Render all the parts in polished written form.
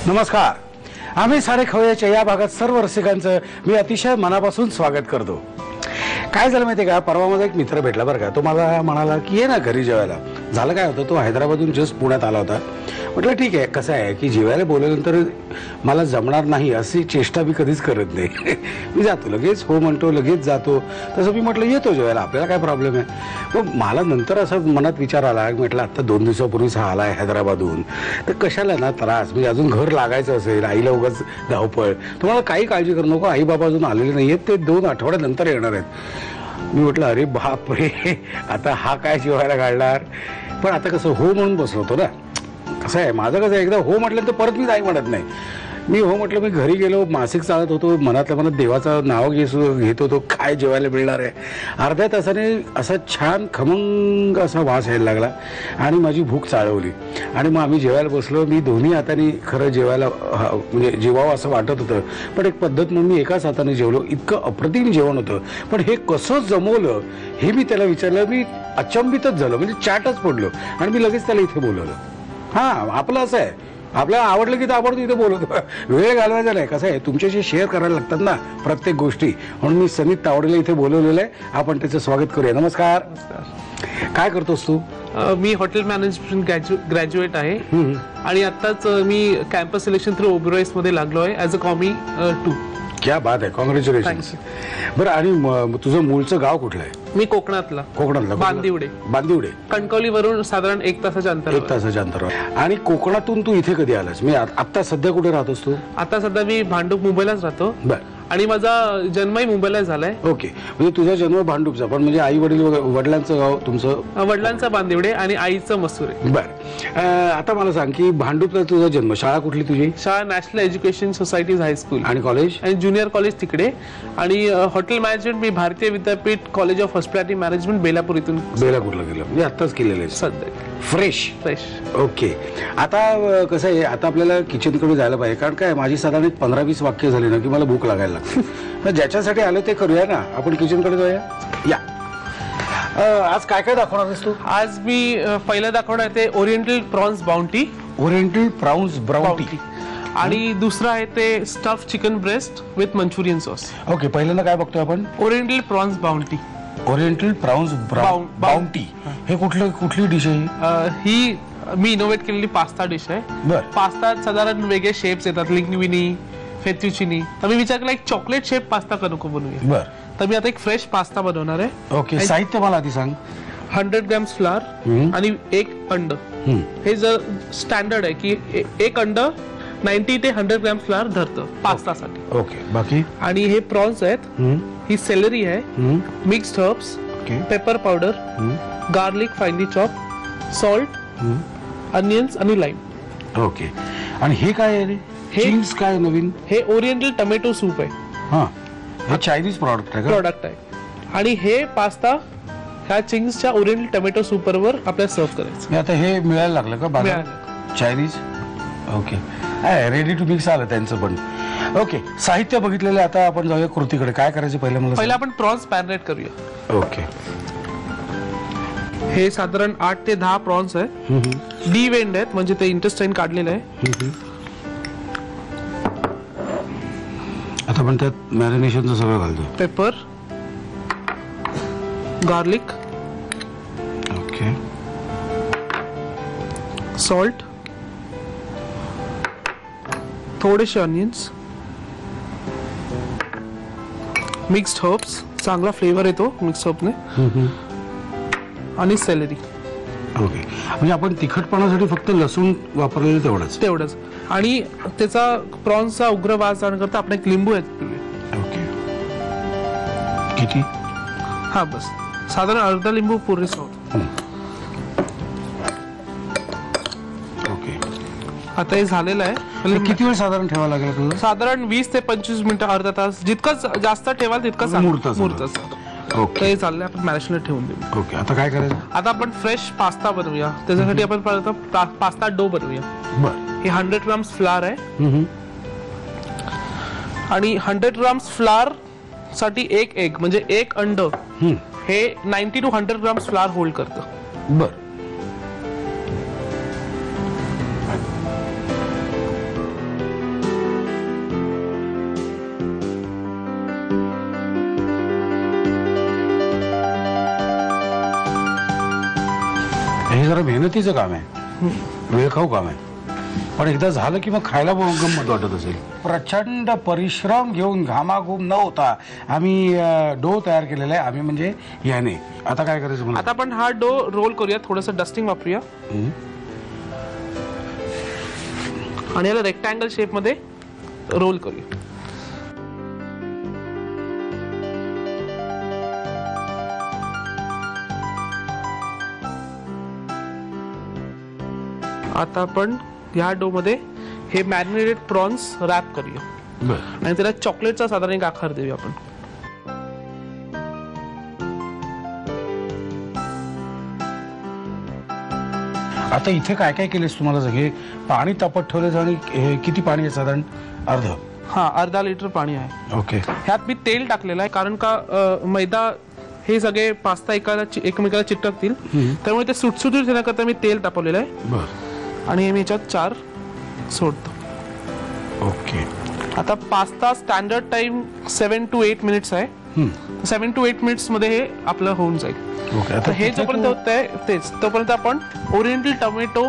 नमस्कार. आम्ही सारे खवय्याच्या या भागात सर्व रसिकांचं मी अतिशय मनापासून स्वागत करतो. काय झालं माहिती का, परवा माझा एक मित्र भेटला बरं का. तो मला म्हणाला की ये ना घरी जेवायला. झालं काय होतं, तो हैदराबादहून जस्ट पुण्यात आला होता. म्हटलं ठीक आहे. कसं आहे की जेवायला बोलल्यानंतर मला जमणार नाही अशी चेष्टा मी कधीच करत नाही. मी जातो लगेच, हो म्हणतो, लगेच जातो. तसं मी म्हटलं येतो जेवायला, आपल्याला काय प्रॉब्लेम आहे. मग मला नंतर असं मनात विचार आला, म्हटलं आत्ता 2 दिवसापूर्वीच हा आला आहे हैदराबादहून, तर कशाला ना त्रास, म्हणजे अजून घर लागायचं असेल, आईला उगाच धावपळ. तुम्हाला काही काळजी करू नको, आई बाबा अजून आलेले नाही आहेत, ते 2 आठवड्यानंतर येणार आहेत. मी म्हटलं अरे बाप रे, आता हा काय जेवायला काढणार. पण आता कसं हो म्हणून बसलो होतो ना. कसं आहे माझं, कसं एकदा हो म्हटलं तर परत मी नाही म्हणत नाही. मी हो म्हटलं, मी घरी गेलो, मासिक चालत होतो, मनातल्या मनात देवाचं नाव घेत होतो, काय जेवायला मिळणार आहे. अर्ध्या तासाने असा छान खमंग असा वास यायला लागला आणि माझी भूक चाळवली आणि मग आम्ही जेवायला बसलो. मी दोन्ही हाताने खरं जेवायला म्हणजे जेवावं असं वाटत होतं, पण एक पद्धत म्हणून मी एकाच हाताने जेवलो. इतकं अप्रतिम जेवण होतं, पण हे कसं जमवलं हे मी त्याला विचारलं. मी अचंबितच झालो, म्हणजे चाटच पडलो आणि मी लगेच त्याला इथे बोलवलं. हां, आपलं असं आहे, आपल्याला आवडलं की ताबडतोब इथे बोलवतो, वेळ घालवायचा नाही. कसं आहे, तुमच्याशी शेअर करायला लागतात ना प्रत्येक गोष्टी, म्हणून मी सनीत तावडेला इथे बोलवलेलं आहे. आपण त्याचं स्वागत करूया. नमस्कार. काय करतोस तू? मी हॉटेल मॅनेजमेंट ग्रॅज्युएट आहे आणि आताच मी कॅम्पस सिलेक्शन थ्रू ओबेरॉयस मध्ये लागलो आहे ॲज अ कॉमी 2. क्या बात आहे, कॉंग्रॅच्युलेशन. बरं, आणि तुझं मूळचं गाव कुठलं आहे? मी कोकणातला बांदिवडे. बांदिवडे कणकवलीवरून साधारण 1 तासाच्या अंतरावर. 1 तासाच्या अंतरावर. आणि कोकणातून तू इथे कधी आलास? मी आता सध्या कुठे राहतोस तू? आता सध्या मी भांडूप मुंबईलाच राहतो. बरं. आणि माझा जन्मही मुंबईला झालाय. ओके, म्हणजे तुझा जन्म भांडूपचा, पण म्हणजे आई वडिलांचं गाव तुमचं? वडिलांचं बांदिवडे आणि आईचं मसुरे. बरं. आता मला सांग की भांडूपला तुझा जन्म, शाळा कुठली तुझी? शाळा नॅशनल एज्युकेशन सोसायटीज हायस्कूल. आणि कॉलेज? आणि ज्युनियर कॉलेज तिकडे. आणि हॉटेल मॅनेजमेंट मी भारतीय विद्यापीठ college of hospitality management Belapur इथून. बेलापूरला गेलं म्हणजे आत्ताच केलेलं आहे सध्या. फ्रेश. ओके. आता कसं आहे, आता आपल्याला किचनकडे जायला पाहिजे, कारण काय माझी साधारण 15-20 वाक्य झाली ना की मला भूक लागायला लागते. ज्याच्यासाठी आलो ते करूया ना, आपण किचनकडे जाऊया. या. आज काय काय दाखवणार आहेस तू? आज मी पहिलं दाखवणार ते oriental prawns bounty. Oriental prawns bounty. आणि दुसरं आहे ते stuff chicken breast with Manchurian sauce. Okay, पहिल्यांदा काय बघतोय आपण? Oriental prawns bounty. Oriental prawns bounty. हे कुठली डिश आहे ही? मी इनोव्हेट केलेली पास्ता डिश आहे. बरं. पास्तात साधारण वेगळे शेप्स येतात, लिंग्विनी, फेत्युचिनी. तर मी विचार केला एक चॉकलेट शेप पास्ता करू बनवूया. बरं. तर मी आता एक फ्रेश पास्ता बनवणार आहे. ओके, साहित्य मला आधी सांग. 100 ग्रॅम्स फ्लावर आणि 1 अंड. हे जर स्टँडर्ड आहे की 1 अंड 90 ते 100 ग्रॅम्स फ्लावर धरतं पास्तासाठी. ओके, बाकी? आणि हे प्रॉन्स आहेत, ही सेलरी आहे, mixed herbs, pepper powder, garlic finally chop, salt, onions आणि लाईम. ओके. आणि हे काय आहे? चिंग्स काय नवीन? हे ओरिएंटल टोमॅटो सूप आहे. हां, हे चायनीज प्रॉडक्ट आहे. आणि हे पास्ता ह्या चिंग्सच्या ओरिएंटल टोमॅटो सूप बरोबर आपल्याला सर्व करायचं. आता हे मिळायला लागलं का बाजारात Chinese? Okay, ready to mix आलं त्यांचं पण. ओके, साहित्य बघितलेलं. आता आपण जाऊया कृतीकडे. काय करायचं पहिलं आपण प्रॉन्स मॅरिनेट करूया. ओके. हे साधारण 8 ते 10 प्रॉन्स आहे. डी वेंड आहेत, म्हणजे ते इंटेस्टाईन काढलेलं आहे. आता आपण त्यात मॅरिनेशनचं सगळं घालतो. पेपर, गार्लिक, ओके, सॉल्ट, थोडेसे अनियन्स, मिक्स्ड हर्ब्स, चांगला फ्लेवर येतो मिक्स हर्बने, आणि सेलरी. ओके, म्हणजे आपण तिखटपणासाठी फक्त लसूण वापरलेलं तेवढंच. आणि त्याचा प्रॉन्सचा उग्र वास जाण्याकरता आपण एक लिंबू पिळूया. ओके, किती? हा, बस साधारण अर्धा लिंबू पुरेसा होतो. ओके. आता हे झालेलं आहे. किती वेळ साधारण ठेवावं लागेल तुला? साधारण 20 ते 25 मिनिटं, अर्धा तास. जितकं जास्त ठेवाल तितकं मुरतं. ओके, हे चाललंय. आपण मॅरिनेट ठेवून देऊ. ओके, आता काय करायचं? आता आपण फ्रेश पास्ता बनवूया. त्याच्यासाठी आपण पास्ता डो बनवूया. बरं. हे 100 ग्राम्स फ्लावर आहे. आणि 100 ग्राम्स फ्लावर साठी 1 एग म्हणजे 1 अंड हे 90 to 100 ग्राम्स फ्लावर होल्ड करतं. बरं. जरा मेहनतीचं काम आहे, वेळखाऊ काम आहे, पण एकदा झालं की मग खायला गंमत वाटत असेल. प्रचंड परिश्रम घेऊन घामाघूम न होता आम्ही डो तयार केलेला आहे. आम्ही म्हणजे याने. आता काय करायचं मला? आता आपण हा डो रोल करूया, थोडंसं डस्टिंग वापरूया आणि याला रेक्टँगल शेप मध्ये रोल करूया. आता आपण या डो मध्ये हे मॅरिनेटेड प्रॉन्स रॅप करूया आणि त्याला चॉकलेटचा साधारण एक आकार देऊया आपण. आता इथे काय काय केलेस तुम्हाला सगळे? पाणी तापत ठेवले आणि हे किती पाणी आहे साधारण? अर्धा लिटर पाणी आहे. ओके. ह्यात मी तेल टाकलेलं आहे कारण का मैदा हे सगळे पास्ता एकमेकाला चिटकतील, त्यामुळे ते सुटसुटीत येण्याकरता मी तेल तापवलेलं आहे आणि हे मी याच्यात 4 सोडतो. ओके. आता pasta standard time 7 to 8 minutes आहे. 7 to 8 मिनिट्स मध्ये हे आपलं होऊन जाईल. ओके. आता हे जोपर्यंत होत आहे तेच तोपर्यंत आपण ओरिएंटल टोमॅटो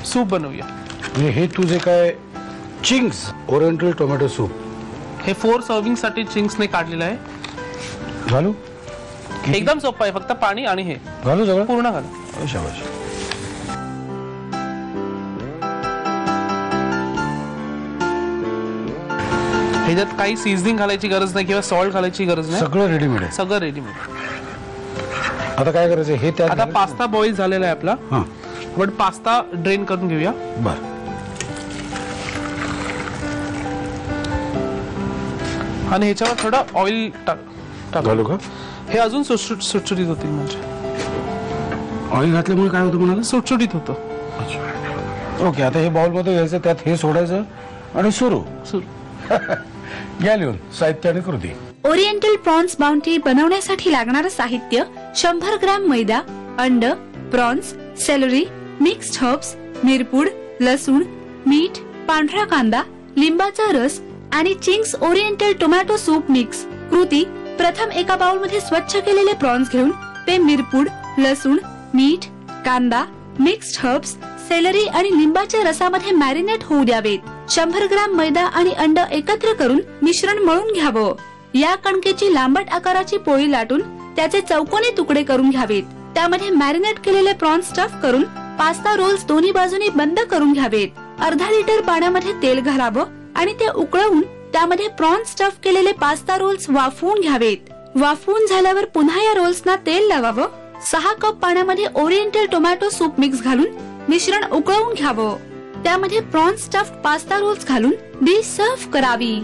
सूप बनवूया. हे तुझे काय चिंग्स ओरिएंटल टोमॅटो सूप हे 4 सर्विंग साठी चिंग्सने काढलेलं आहे. घालू? एकदम सोपं आहे, फक्त पाणी आणि हे घालू सगळं पूर्ण घाला. शाबाश. ह्याच्यात काही सीझनिंग घालायची गरज नाही किंवा सॉल्ट घालायची गरज नाही, सगळं रेडीमेड आहे. सगळं रेडीमेड. आता काय करायचं? हे त्यात आता पास्ता बॉईल झालेला आहे आपला. हां, आपण पास्ता ड्रेन करून घेऊया. बर. आणि ह्याच्यावर थोडं ऑइल टाक. घालू का? हे अजून सुटसुटीत होतील. म्हणजे ऑइल घातल्यामुळे काय होतं म्हणाला? सुटसुटीत होतं. ओके. आता हे बाउल मध्ये घ्यायचं, त्यात हे सोडायचं आणि सुरू. घ्या लिहून साहित्य आणि कृती. ओरिएंटल प्रॉन्स बाउंटी बनवण्यासाठी लागणारं साहित्य: 100 ग्रॅम मैदा, अंड, प्रॉन्स, सेलरी, मिक्स्ड हर्ब्स, मिरपूड, लसूण, मीठ, पांढरा कांदा, लिंबाचा रस आणि Ching's oriental tomato soup mix. कृती: प्रथम एका बाउल मध्ये स्वच्छ केलेले प्रॉन्स घेऊन ते मिरपूड, लसूण, मीठ, कांदा, मिक्स्ड हर्ब्स, सेलरी आणि लिंबाच्या रसामध्ये मॅरिनेट होऊ द्यावेत. 100 ग्रॅम मैदा आणि अंड एकत्र करून मिश्रण मळून घ्यावं. या कणकेची लांबट आकाराची पोळी लाटून त्याचे चौकोनी तुकडे करून घ्यावेत. त्यामध्ये मॅरिनेट केलेले प्रॉन्स स्टफ करून पास्ता रोल्स दोन्ही बाजूनी बंद करून घ्यावेत. अर्धा लिटर पाण्यामध्ये तेल घालावं आणि ते उकळवून त्यामध्ये प्रॉन्स स्टफ केलेले पास्ता रोल्स वाफवून घ्यावेत. वाफवून झाल्यावर पुन्हा या रोल्सना तेल लावावं. 6 कप पाण्यामध्ये ओरिएंटल टोमॅटो सूप मिक्स घालून मिश्रण उकळवून घ्यावं. त्यामध्ये प्रॉन्स स्टफ्ड पास्ता रोल्स घालून डिश सर्व्ह करावी.